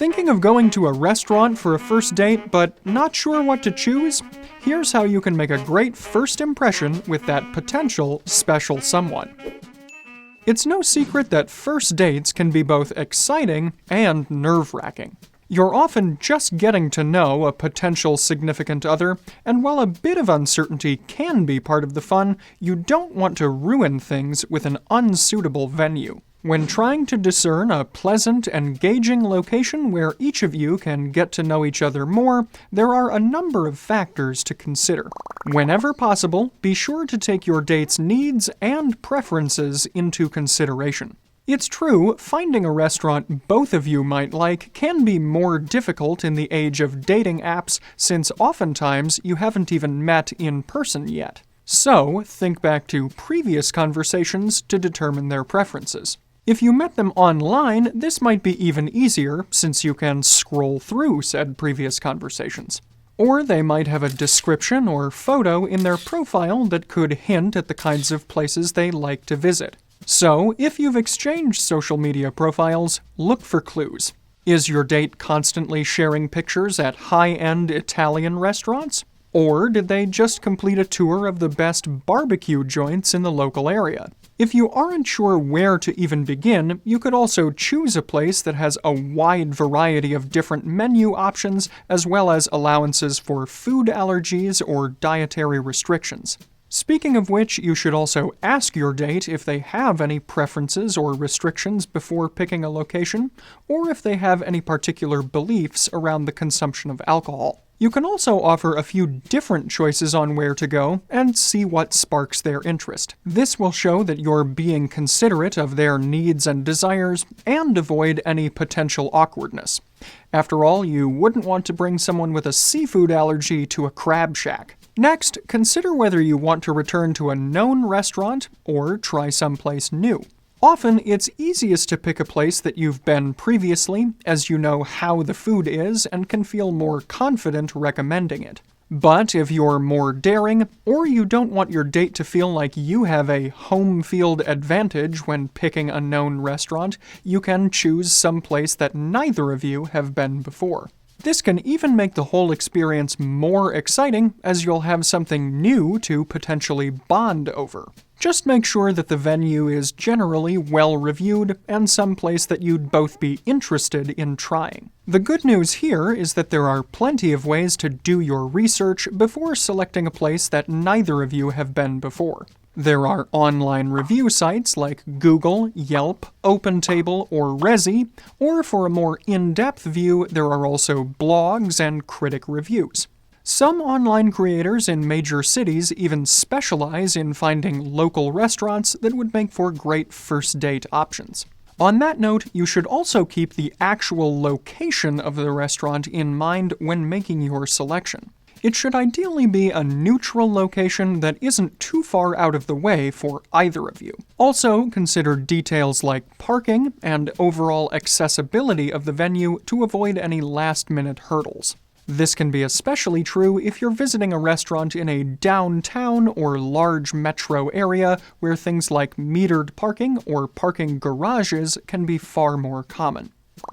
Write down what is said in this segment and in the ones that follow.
Thinking of going to a restaurant for a first date, but not sure what to choose? Here's how you can make a great first impression with that potential special someone. It's no secret that first dates can be both exciting and nerve-wracking. You're often just getting to know a potential significant other, and while a bit of uncertainty can be part of the fun, you don't want to ruin things with an unsuitable venue. When trying to discern a pleasant, engaging location where each of you can get to know each other more, there are a number of factors to consider. Whenever possible, be sure to take your date's needs and preferences into consideration. It's true, finding a restaurant both of you might like can be more difficult in the age of dating apps, since oftentimes you haven't even met in person yet. So, think back to previous conversations to determine their preferences. If you met them online, this might be even easier, since you can scroll through said previous conversations. Or they might have a description or photo in their profile that could hint at the kinds of places they like to visit. So, if you've exchanged social media profiles, look for clues. Is your date constantly sharing pictures at high-end Italian restaurants? Or did they just complete a tour of the best barbecue joints in the local area? If you aren't sure where to even begin, you could also choose a place that has a wide variety of different menu options, as well as allowances for food allergies or dietary restrictions. Speaking of which, you should also ask your date if they have any preferences or restrictions before picking a location, or if they have any particular beliefs around the consumption of alcohol. You can also offer a few different choices on where to go and see what sparks their interest. This will show that you're being considerate of their needs and desires and avoid any potential awkwardness. After all, you wouldn't want to bring someone with a seafood allergy to a crab shack. Next, consider whether you want to return to a known restaurant or try someplace new. Often, it's easiest to pick a place that you've been previously, as you know how the food is and can feel more confident recommending it. But if you're more daring, or you don't want your date to feel like you have a home field advantage when picking a known restaurant, you can choose some place that neither of you have been before. This can even make the whole experience more exciting, as you'll have something new to potentially bond over. Just make sure that the venue is generally well-reviewed and someplace that you'd both be interested in trying. The good news here is that there are plenty of ways to do your research before selecting a place that neither of you have been before. There are online review sites like Google, Yelp, OpenTable, or Resy, or for a more in-depth view, there are also blogs and critic reviews. Some online creators in major cities even specialize in finding local restaurants that would make for great first date options. On that note, you should also keep the actual location of the restaurant in mind when making your selection. It should ideally be a neutral location that isn't too far out of the way for either of you. Also, consider details like parking and overall accessibility of the venue to avoid any last-minute hurdles. This can be especially true if you're visiting a restaurant in a downtown or large metro area where things like metered parking or parking garages can be far more common.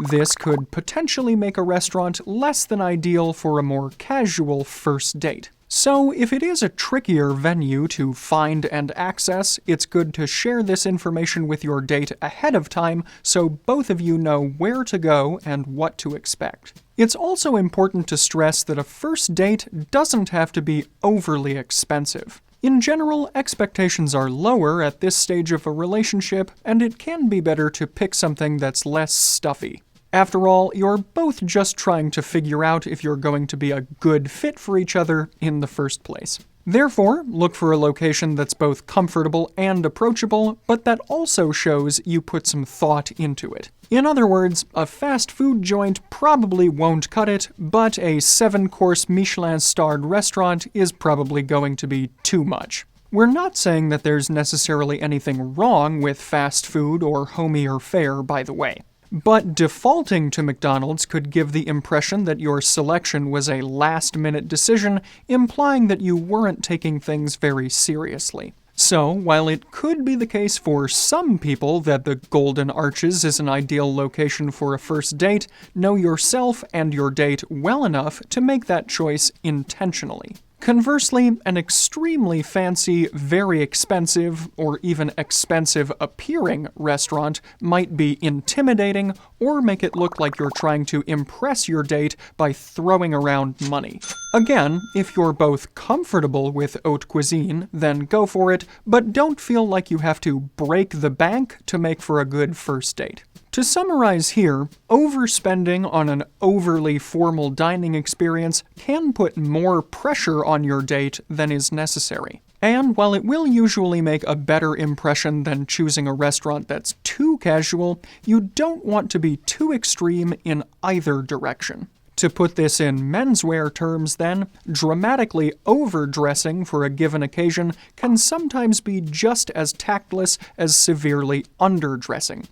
This could potentially make a restaurant less than ideal for a more casual first date. So, if it is a trickier venue to find and access, it's good to share this information with your date ahead of time so both of you know where to go and what to expect. It's also important to stress that a first date doesn't have to be overly expensive. In general, expectations are lower at this stage of a relationship, and it can be better to pick something that's less stuffy. After all, you're both just trying to figure out if you're going to be a good fit for each other in the first place. Therefore, look for a location that's both comfortable and approachable, but that also shows you put some thought into it. In other words, a fast food joint probably won't cut it, but a 7-course Michelin-starred restaurant is probably going to be too much. We're not saying that there's necessarily anything wrong with fast food or homier fare, by the way. But defaulting to McDonald's could give the impression that your selection was a last-minute decision, implying that you weren't taking things very seriously. So, while it could be the case for some people that the Golden Arches is an ideal location for a first date, know yourself and your date well enough to make that choice intentionally. Conversely, an extremely fancy, very expensive, or even expensive-appearing restaurant might be intimidating or make it look like you're trying to impress your date by throwing around money. Again, if you're both comfortable with haute cuisine, then go for it, but don't feel like you have to break the bank to make for a good first date. To summarize here, overspending on an overly formal dining experience can put more pressure on your date than is necessary. And while it will usually make a better impression than choosing a restaurant that's too casual, you don't want to be too extreme in either direction. To put this in menswear terms then, dramatically overdressing for a given occasion can sometimes be just as tactless as severely underdressing.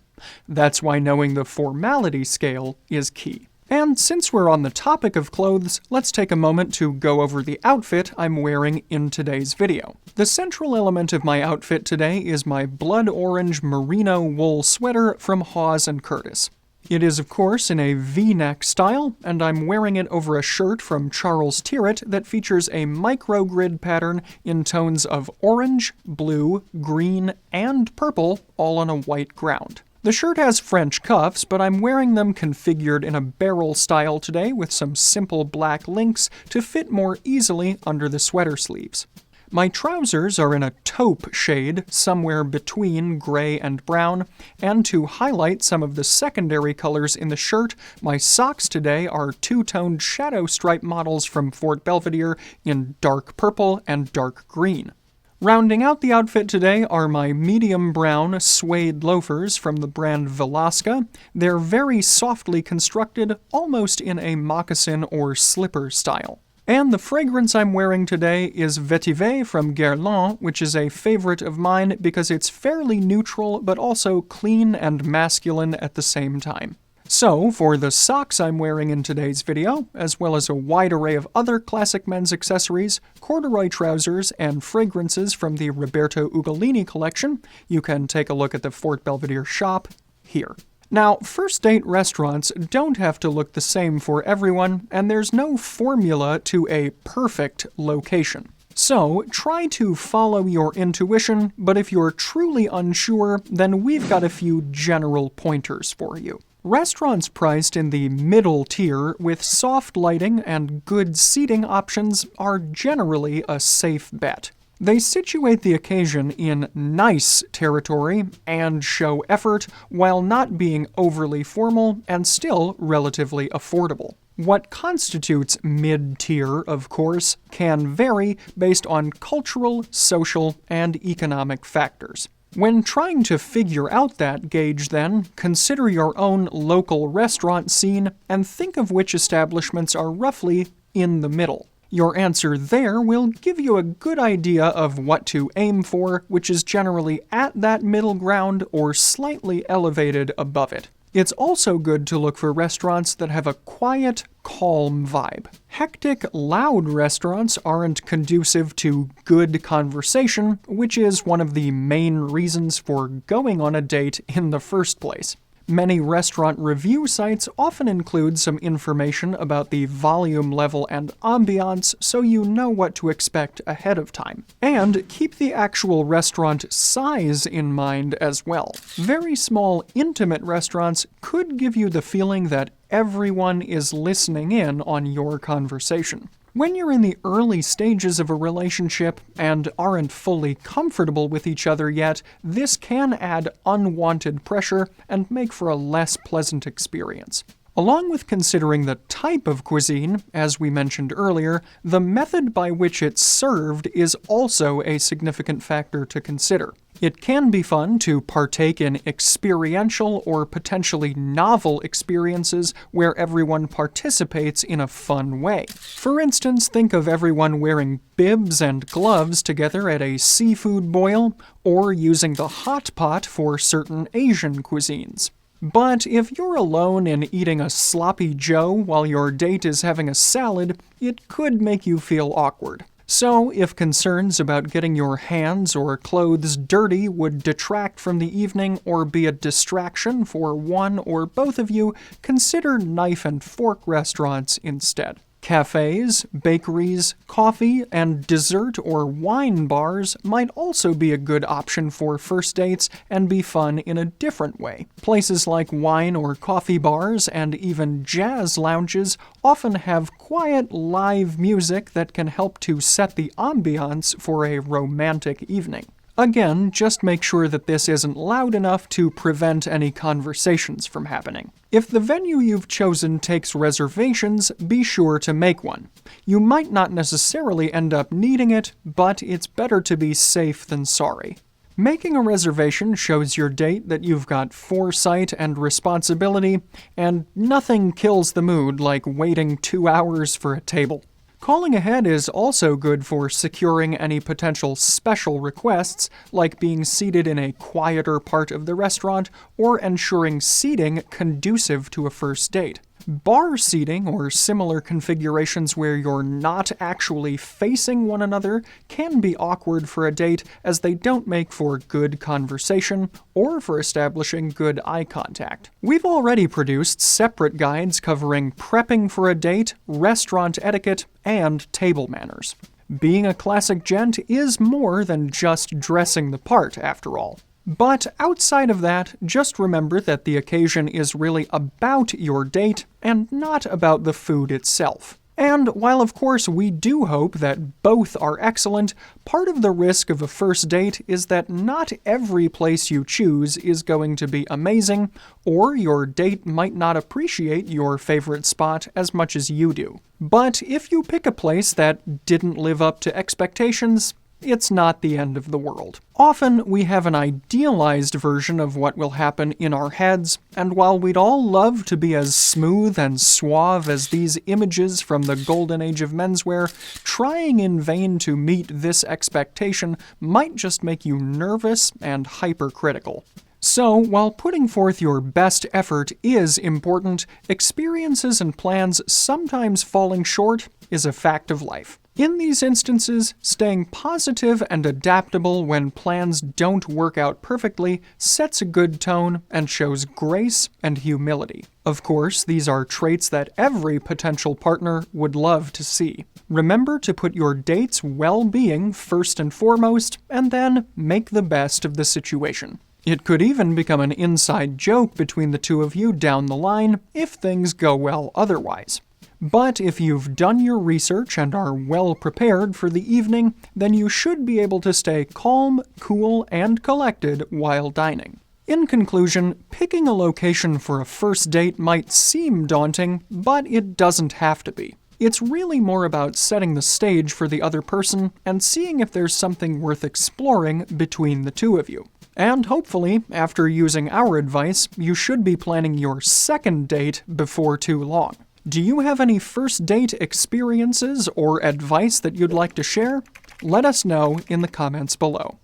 That's why knowing the formality scale is key. And since we're on the topic of clothes, let's take a moment to go over the outfit I'm wearing in today's video. The central element of my outfit today is my blood orange merino wool sweater from Hawes & Curtis. It is, of course, in a V-neck style, and I'm wearing it over a shirt from Charles Tyrwhitt that features a microgrid pattern in tones of orange, blue, green, and purple, all on a white ground. The shirt has French cuffs, but I'm wearing them configured in a barrel style today with some simple black links to fit more easily under the sweater sleeves. My trousers are in a taupe shade, somewhere between gray and brown, and to highlight some of the secondary colors in the shirt, my socks today are two-toned shadow stripe models from Fort Belvedere in dark purple and dark green. Rounding out the outfit today are my medium brown suede loafers from the brand Velasca. They're very softly constructed, almost in a moccasin or slipper style. And the fragrance I'm wearing today is Vetiver from Guerlain, which is a favorite of mine because it's fairly neutral but also clean and masculine at the same time. So, for the socks I'm wearing in today's video, as well as a wide array of other classic men's accessories, corduroy trousers, and fragrances from the Roberto Ugolini collection, you can take a look at the Fort Belvedere shop here. Now, first date restaurants don't have to look the same for everyone, and there's no formula to a perfect location. So, try to follow your intuition, but if you're truly unsure, then we've got a few general pointers for you. Restaurants priced in the middle tier with soft lighting and good seating options are generally a safe bet. They situate the occasion in nice territory and show effort while not being overly formal and still relatively affordable. What constitutes mid-tier, of course, can vary based on cultural, social, and economic factors. When trying to figure out that gauge, then, consider your own local restaurant scene and think of which establishments are roughly in the middle. Your answer there will give you a good idea of what to aim for, which is generally at that middle ground or slightly elevated above it. It's also good to look for restaurants that have a quiet, calm vibe. Hectic, loud restaurants aren't conducive to good conversation, which is one of the main reasons for going on a date in the first place. Many restaurant review sites often include some information about the volume level and ambiance so you know what to expect ahead of time. And keep the actual restaurant size in mind as well. Very small, intimate restaurants could give you the feeling that everyone is listening in on your conversation. When you're in the early stages of a relationship and aren't fully comfortable with each other yet, this can add unwanted pressure and make for a less pleasant experience. Along with considering the type of cuisine, as we mentioned earlier, the method by which it's served is also a significant factor to consider. It can be fun to partake in experiential or potentially novel experiences where everyone participates in a fun way. For instance, think of everyone wearing bibs and gloves together at a seafood boil, or using the hot pot for certain Asian cuisines. But if you're alone and eating a sloppy joe while your date is having a salad, it could make you feel awkward. So, if concerns about getting your hands or clothes dirty would detract from the evening or be a distraction for one or both of you, consider knife and fork restaurants instead. Cafes, bakeries, coffee, and dessert or wine bars might also be a good option for first dates and be fun in a different way. Places like wine or coffee bars and even jazz lounges often have quiet live music that can help to set the ambiance for a romantic evening. Again, just make sure that this isn't loud enough to prevent any conversations from happening. If the venue you've chosen takes reservations, be sure to make one. You might not necessarily end up needing it, but it's better to be safe than sorry. Making a reservation shows your date that you've got foresight and responsibility, and nothing kills the mood like waiting 2 hours for a table. Calling ahead is also good for securing any potential special requests, like being seated in a quieter part of the restaurant or ensuring seating conducive to a first date. Bar seating, or similar configurations where you're not actually facing one another, can be awkward for a date as they don't make for good conversation or for establishing good eye contact. We've already produced separate guides covering prepping for a date, restaurant etiquette, and table manners. Being a classic gent is more than just dressing the part, after all. But outside of that, just remember that the occasion is really about your date and not about the food itself. And while of course we do hope that both are excellent, part of the risk of a first date is that not every place you choose is going to be amazing, or your date might not appreciate your favorite spot as much as you do. But if you pick a place that didn't live up to expectations, it's not the end of the world. Often, we have an idealized version of what will happen in our heads, and while we'd all love to be as smooth and suave as these images from the golden age of menswear, trying in vain to meet this expectation might just make you nervous and hypercritical. So, while putting forth your best effort is important, experiences and plans sometimes falling short is a fact of life. In these instances, staying positive and adaptable when plans don't work out perfectly sets a good tone and shows grace and humility. Of course, these are traits that every potential partner would love to see. Remember to put your date's well-being first and foremost, and then make the best of the situation. It could even become an inside joke between the two of you down the line if things go well otherwise. But if you've done your research and are well prepared for the evening, then you should be able to stay calm, cool, and collected while dining. In conclusion, picking a location for a first date might seem daunting, but it doesn't have to be. It's really more about setting the stage for the other person and seeing if there's something worth exploring between the two of you. And hopefully, after using our advice, you should be planning your second date before too long. Do you have any first date experiences or advice that you'd like to share? Let us know in the comments below.